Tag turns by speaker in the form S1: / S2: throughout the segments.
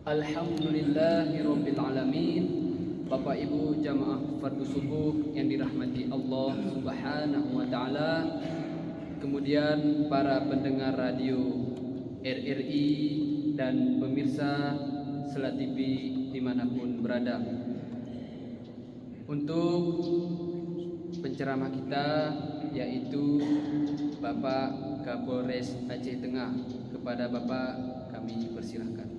S1: Alhamdulillahirabbil alamin. Bapak Ibu jamaah fardu subuh yang dirahmati Allah Subhanahu wa taala. Kemudian para pendengar radio RRI dan pemirsa Sela TV dimanapun berada. Untuk penceramah kita yaitu Bapak Kapolres Aceh Tengah. Kepada Bapak kami persilahkan.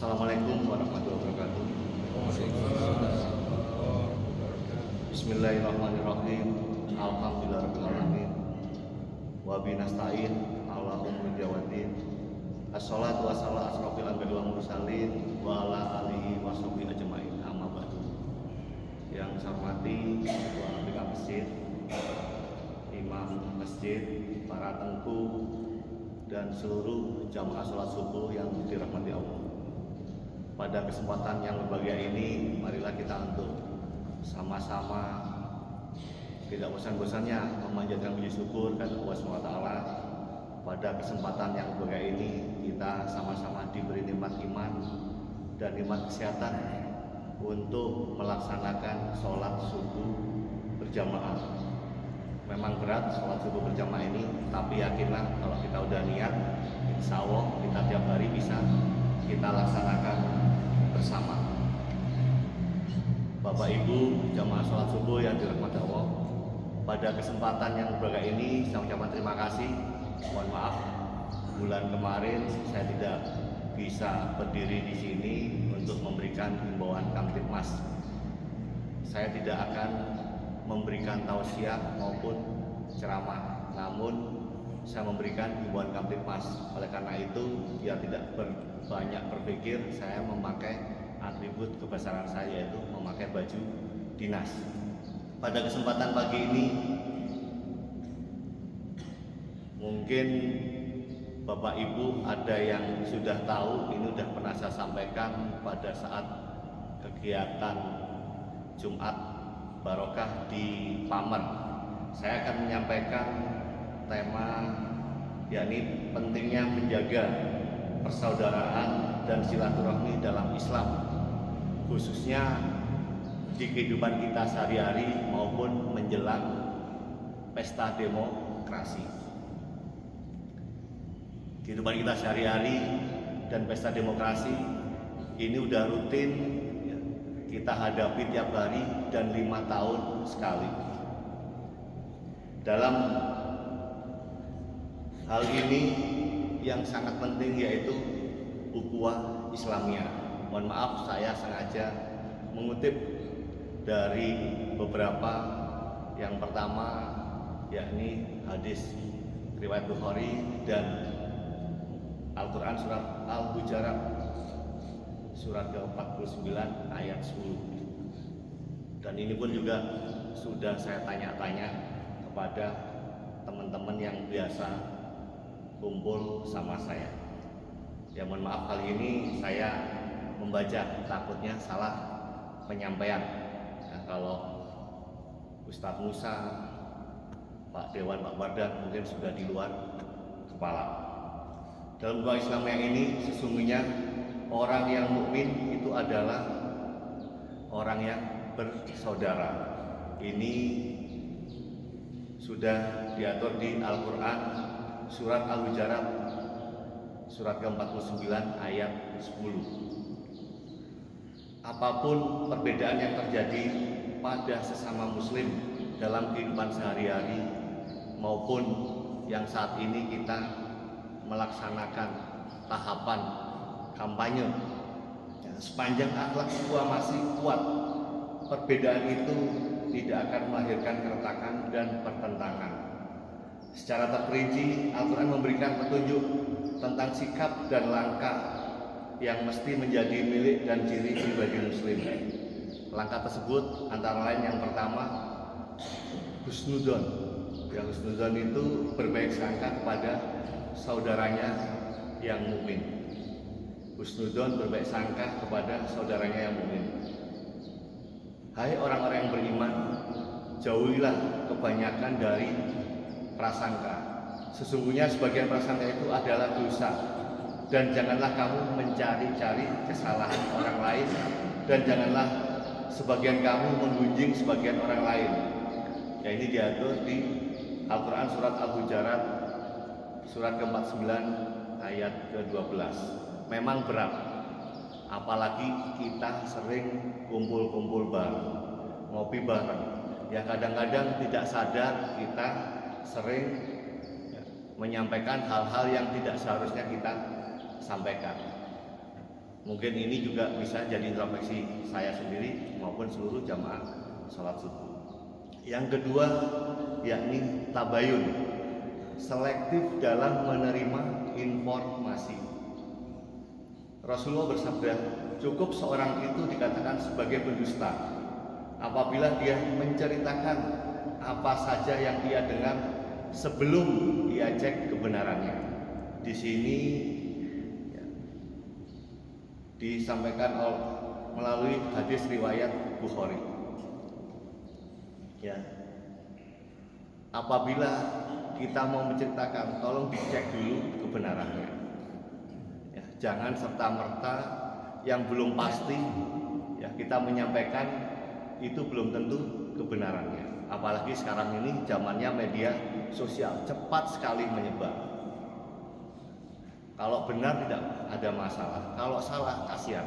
S2: Assalamualaikum warahmatullahi wabarakatuh. Bismillahirrahmanirrahim. Alhamdulillahirabbil alamin. Wa bihi nasta'in ala umuri jawadin. Assalatu wassalamu asrofil anbiya'i wal mursalin wa ala alihi washabihi ajmain. Amma ba'du. Yang saya hormati Ketua BK Masjid, Imam Masjid, para tengku dan seluruh jamaah sholat subuh yang dirahmati Allah. Pada kesempatan yang berbahagia ini, marilah kita untuk sama-sama tidak bosan-bosannya memanjatkan puji syukur kepada Allah SWT. Pada kesempatan yang berbahagia ini, kita sama-sama diberi nikmat iman dan nikmat kesehatan untuk melaksanakan sholat subuh berjamaah. Memang berat sholat subuh berjamaah ini, tapi yakinlah kalau kita udah niat, insya Allah kita tiap hari bisa kita laksanakan bersama. Bapak Ibu jamaah sholat subuh yang dirahmati Allah, pada kesempatan yang berbahagia ini saya ucapkan terima kasih. Mohon maaf bulan kemarin saya tidak bisa berdiri di sini untuk memberikan himbauan Kamtibmas. Saya tidak akan memberikan tausiah maupun ceramah, namun saya memberikan himbauan Kamtibmas. Oleh karena itu, biar tidak banyak berpikir, saya memakai atribut kebesaran saya, yaitu memakai baju dinas. Pada kesempatan pagi ini, mungkin Bapak Ibu ada yang sudah tahu, ini sudah pernah saya sampaikan pada saat kegiatan Jumat Barokah di Pamer. Saya akan menyampaikan tema yakni pentingnya menjaga persaudaraan dan silaturahmi dalam Islam, khususnya di kehidupan kita sehari-hari maupun menjelang pesta demokrasi. Kehidupan kita sehari-hari dan pesta demokrasi ini udah rutin kita hadapi tiap hari dan 5 tahun sekali. Dalam hal ini yang sangat penting yaitu ukhuwah Islamiyah. Mohon maaf saya sengaja mengutip dari beberapa. Yang pertama yakni hadis riwayat Bukhari dan Al-Quran surat Al-Hujurat surat ke-49 ayat 10. Dan ini pun juga sudah saya tanya-tanya kepada teman-teman yang biasa kumpul sama saya. Ya mohon maaf kali ini saya membaca, takutnya salah penyampaian. Nah, kalau Ustadz Musa, Pak Dewan, Pak Bardan mungkin sudah di luar kepala. Dalam ukhuwah Islam yang ini sesungguhnya orang yang mukmin itu adalah orang yang bersaudara. Ini sudah diatur di Al-Quran surat Al-Hujurat surat ke-49 ayat 10. Apapun perbedaan yang terjadi pada sesama muslim dalam kehidupan sehari-hari maupun yang saat ini kita melaksanakan tahapan kampanye, sepanjang akhlak ukhuwah masih kuat, perbedaan itu tidak akan melahirkan keretakan dan pertentangan. Secara terperinci, Al-Quran memberikan petunjuk tentang sikap dan langkah yang mesti menjadi milik dan ciri pribadi muslim. Langkah tersebut antara lain yang pertama, husnudzon. Ya, husnudzon itu berbaik sangka kepada saudaranya yang mukmin. husnudon, berbaik sangka kepada saudaranya yang mukmin. Hai orang-orang yang beriman, jauhilah kebanyakan dari prasangka. Sesungguhnya sebagian prasangka itu adalah dosa. Dan janganlah kamu mencari-cari kesalahan orang lain, dan janganlah sebagian kamu menggunjing sebagian orang lain. Ya, ini diatur di Al-Quran surat Al-Hujurat surat ke-49 ayat ke-12. Memang berat, apalagi kita sering kumpul-kumpul bareng, ngopi bareng. Ya, kadang-kadang tidak sadar kita sering menyampaikan hal-hal yang tidak seharusnya kita sampaikan. Mungkin ini juga bisa jadi introspeksi saya sendiri maupun seluruh jamaah sholat subuh. Yang kedua, yakni tabayun, selektif dalam menerima informasi. Rasulullah bersabda, cukup seorang itu dikatakan sebagai pendusta apabila dia menceritakan apa saja yang ia dengar sebelum ia cek kebenarannya. Di sini disampaikan melalui hadis riwayat Bukhari. Ya, apabila kita mau menceritakan, tolong dicek dulu kebenarannya. Ya, jangan serta-merta yang belum pasti ya kita menyampaikan itu belum tentu kebenarannya. Apalagi sekarang ini zamannya media sosial, cepat sekali menyebar. Kalau benar tidak ada masalah, kalau salah kasihan.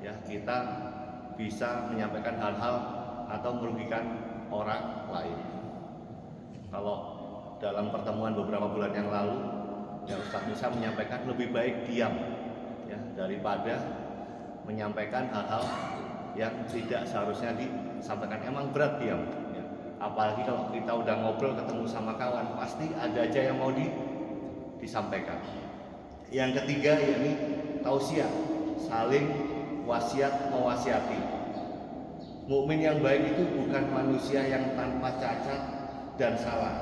S2: Ya, kita bisa menyampaikan hal-hal atau merugikan orang lain. Kalau dalam pertemuan beberapa bulan yang lalu, ya Ustaz Musa menyampaikan lebih baik diam, ya, daripada menyampaikan hal-hal yang tidak seharusnya disampaikan. Emang berat diam. Ya. Apalagi kalau kita udah ngobrol ketemu sama kawan, pasti ada aja yang mau disampaikan. Yang ketiga yakni tausiah, saling wasiat mewasiati. Mukmin yang baik itu bukan manusia yang tanpa cacat dan salah,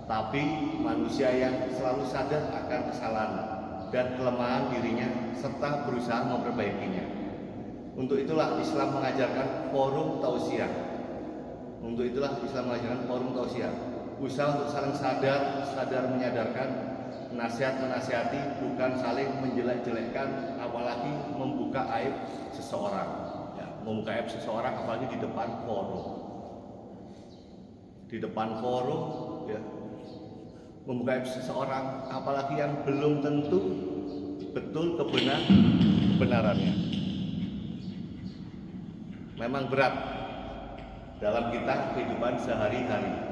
S2: tapi manusia yang selalu sadar akan kesalahan dan kelemahan dirinya serta berusaha memperbaikinya. Untuk itulah Islam mengajarkan forum tausiah. Usaha untuk saling sadar menyadarkan, nasihat menasihati, bukan saling menjelek-jelekkan, apalagi membuka aib seseorang. Ya, membuka aib seseorang apalagi di depan forum. Ya, membuka aib seseorang apalagi yang belum tentu betul kebenarannya. Memang berat dalam kita kehidupan sehari-hari.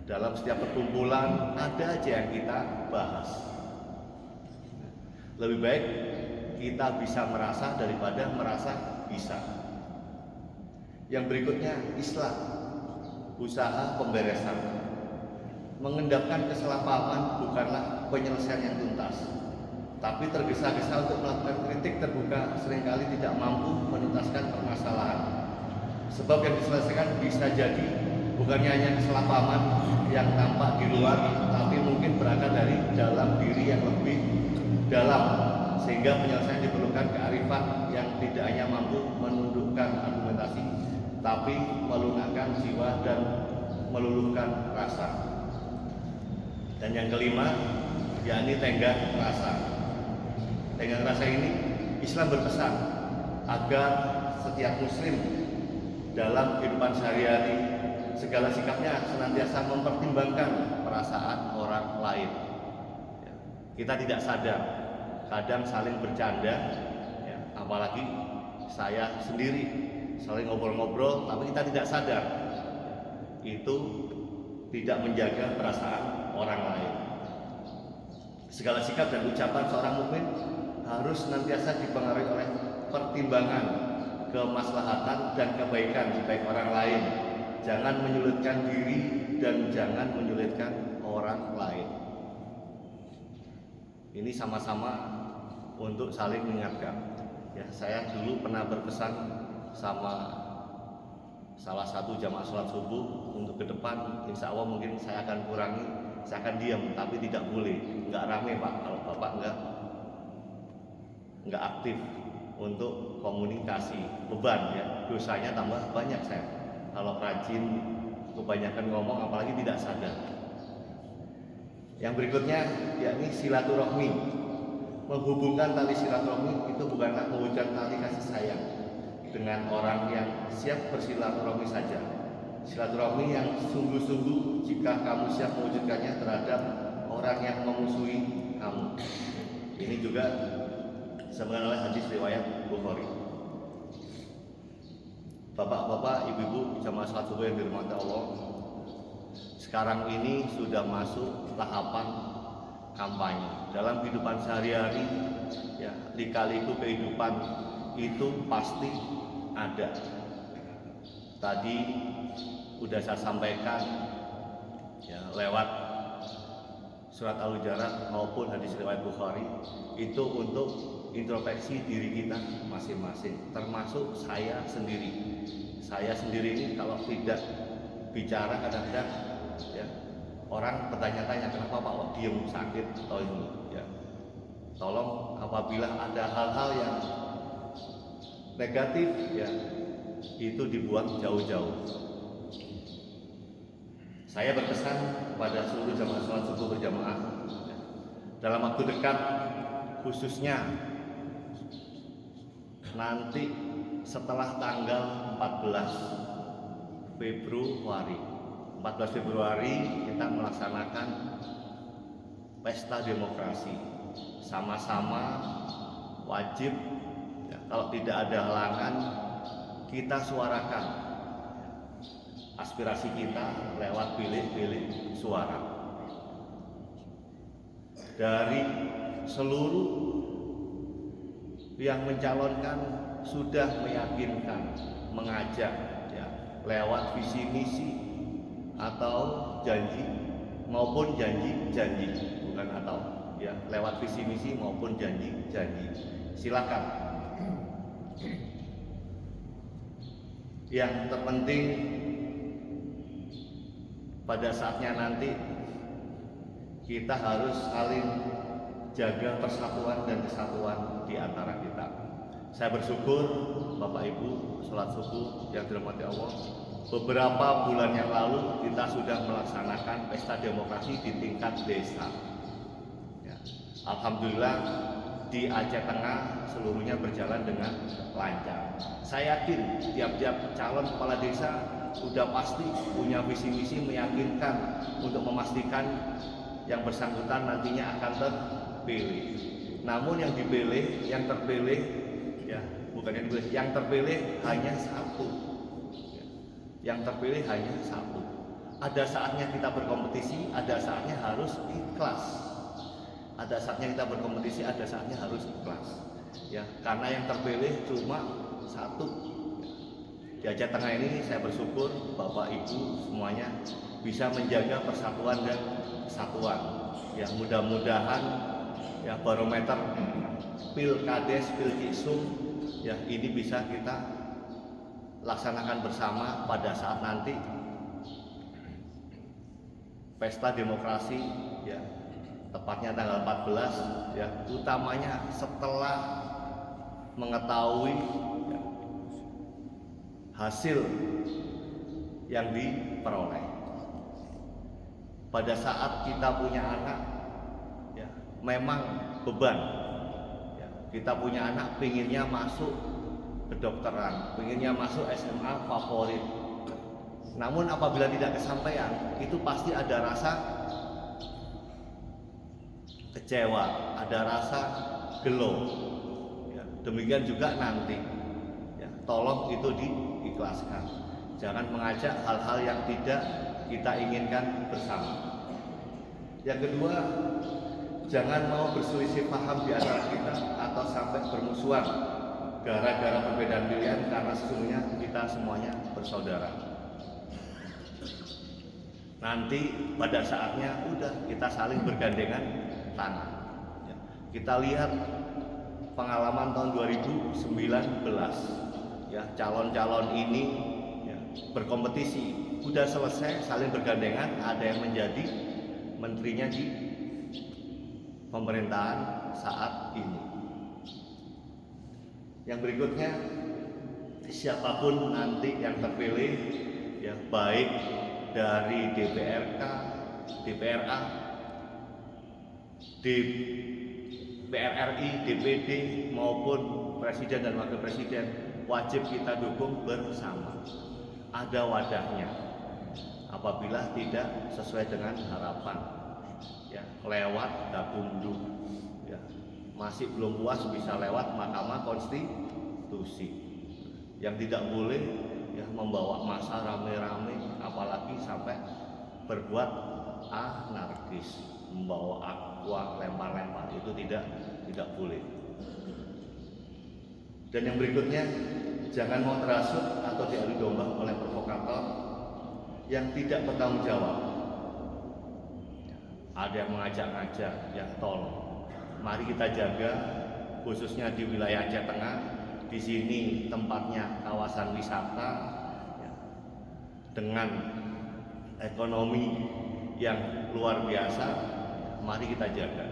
S2: Dalam setiap perkumpulan ada aja yang kita bahas. Lebih baik kita bisa merasa daripada merasa bisa. Yang berikutnya, Islam, usaha pemberesan. Mengendapkan kesalahpahaman bukanlah penyelesaian yang tuntas, tapi tergesa-gesa untuk melakukan kritik terbuka seringkali tidak mampu menuntaskan permasalahan. Sebab yang diselesaikan bisa jadi bukannya hanya kesalahpahaman yang tampak di luar, tapi mungkin berangkat dari dalam diri yang lebih dalam, sehingga penyelesaian diperlukan kearifan yang tidak hanya mampu menundukkan argumentasi, tapi melunakkan jiwa dan meluluhkan rasa. Dan yang kelima, yakni tenggang rasa. Tenggang rasa ini Islam berpesan agar setiap muslim dalam kehidupan sehari-hari segala sikapnya senantiasa mempertimbangkan perasaan orang lain. Kita tidak sadar, kadang saling bercanda, ya, apalagi saya sendiri saling ngobrol-ngobrol, tapi kita tidak sadar itu tidak menjaga perasaan orang lain. Segala sikap dan ucapan seorang mukmin harus senantiasa dipengaruhi oleh pertimbangan kemaslahatan dan kebaikan baik orang lain. Jangan menyulitkan diri dan jangan menyulitkan orang lain. Ini sama-sama untuk saling mengingatkan. Ya, saya dulu pernah berpesan sama salah satu jamaah sholat subuh untuk ke depan, insya Allah mungkin saya akan kurangi, saya akan diam, tapi tidak boleh, nggak rame Pak. Kalau Bapak nggak aktif untuk komunikasi, beban ya, dosanya tambah banyak saya kalau rajin kebanyakan ngomong apalagi tidak sadar. Yang berikutnya yakni silaturahmi. Menghubungkan tali silaturahmi itu bukanlah mewujudkan tali kasih sayang dengan orang yang siap bersilaturahmi saja. Silaturahmi yang sungguh-sungguh jika kamu siap mewujudkannya terhadap orang yang memusuhi kamu. Ini juga disebutkan oleh hadis riwayat Bukhari. Bapak-bapak, ibu-ibu, jamaah salat subuh yang dirahmati Allah, sekarang ini sudah masuk tahapan kampanye. Dalam kehidupan sehari-hari, ya, lika-liku kehidupan itu pasti ada. Tadi sudah saya sampaikan ya, lewat surat Al-Hujurat maupun hadis riwayat Bukhari, itu untuk introspeksi diri kita masing-masing, termasuk saya sendiri. Saya sendiri ini kalau tidak bicara kadang-kadang ya, orang bertanya-tanya kenapa Pak kok diem, sakit atau ini ya. Tolong apabila ada hal-hal yang negatif ya, itu dibuang jauh-jauh. Saya berpesan kepada seluruh jamaah sholat subuh berjamaah ya, dalam waktu dekat, khususnya nanti setelah tanggal 14 Februari kita melaksanakan pesta demokrasi. Sama-sama wajib ya, kalau tidak ada halangan kita suarakan aspirasi kita lewat bilik-bilik suara. Dari seluruh yang mencalonkan sudah meyakinkan, mengajak ya, lewat visi misi atau janji maupun janji bukan atau ya, lewat visi misi maupun janji. Silakan. Yang terpenting pada saatnya nanti kita harus saling jaga persatuan dan kesatuan di antara kita. Saya bersyukur Bapak Ibu sholat subuh yang dirahmati Allah, beberapa bulan yang lalu kita sudah melaksanakan pesta demokrasi di tingkat desa ya. Alhamdulillah di Aceh Tengah seluruhnya berjalan dengan lancar. Saya yakin tiap-tiap calon kepala desa sudah pasti punya visi misi meyakinkan untuk memastikan yang bersangkutan nantinya akan terpilih. Namun yang dipilih, yang terpilih ya, bukan yang dipilih, yang terpilih hanya satu. Yang terpilih hanya satu. Ada saatnya kita berkompetisi, ada saatnya harus ikhlas. Ada saatnya kita berkompetisi, ada saatnya harus ikhlas. Ya, karena yang terpilih cuma satu. Di Aceh Tengah ini saya bersyukur Bapak Ibu semuanya bisa menjaga persatuan dan kesatuan. Ya, mudah-mudahan ya barometer Pilkades, Pilkisum ya ini bisa kita laksanakan bersama pada saat nanti pesta demokrasi ya, tepatnya tanggal 14 ya, utamanya setelah mengetahui ya, hasil yang diperoleh. Pada saat kita punya anak ya, memang beban ya, kita punya anak pinginnya masuk kedokteran, pinginnya masuk SMA favorit. Namun apabila tidak kesampaian, itu pasti ada rasa kecewa, ada rasa gelo ya, demikian juga nanti ya, tolong itu diikhlaskan, jangan mengajak hal-hal yang tidak kita inginkan bersama. Yang kedua, jangan mau berselisih paham di antara kita atau sampai bermusuhan gara-gara perbedaan pilihan, karena sesungguhnya kita semuanya bersaudara. Nanti pada saatnya udah kita saling bergandengan tangan ya. Kita lihat pengalaman tahun 2019 ya, calon-calon ini ya, berkompetisi, udah selesai saling bergandengan, ada yang menjadi menterinya di pemerintahan saat ini. Yang berikutnya, siapapun nanti yang terpilih, ya baik dari DPRK, DPRA, DPR RI, DPD maupun Presiden dan Wakil Presiden, wajib kita dukung bersama. Ada wadahnya. Apabila tidak sesuai dengan harapan, ya lewat Gakumdu, ya masih belum puas bisa lewat Mahkamah Konstitusi. Yang tidak boleh ya membawa massa rame-rame, apalagi sampai berbuat anarkis, membawa aqua, lempar-lempar, itu tidak boleh. Dan yang berikutnya, jangan mau terasut atau diadu domba oleh provokator yang tidak bertanggung jawab. Ada yang mengajak-ngajak, ya tolong, mari kita jaga, khususnya di wilayah Aceh Tengah. Di sini tempatnya kawasan wisata, ya, dengan ekonomi yang luar biasa. Mari kita jaga.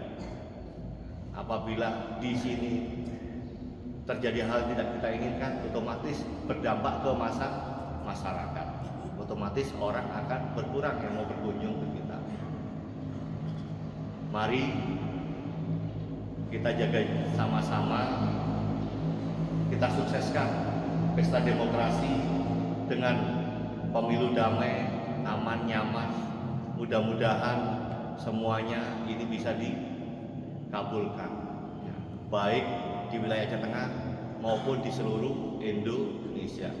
S2: Apabila di sini terjadi hal tidak kita inginkan, otomatis berdampak ke masyarakat. Otomatis orang akan berkurang yang mau berkunjung ke kita. Mari kita jaga sama-sama, kita sukseskan pesta demokrasi dengan pemilu damai, aman, nyaman. Mudah-mudahan semuanya ini bisa dikabulkan, baik di wilayah Aceh Tengah maupun di seluruh Indonesia.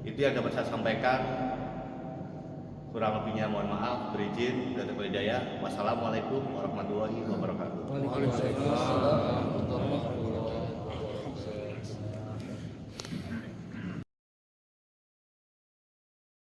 S2: Itu yang dapat saya sampaikan. Kurang lebihnya mohon maaf, berizin. Wassalamualaikum warahmatullahi wabarakatuh.
S3: Waalaikumsalam.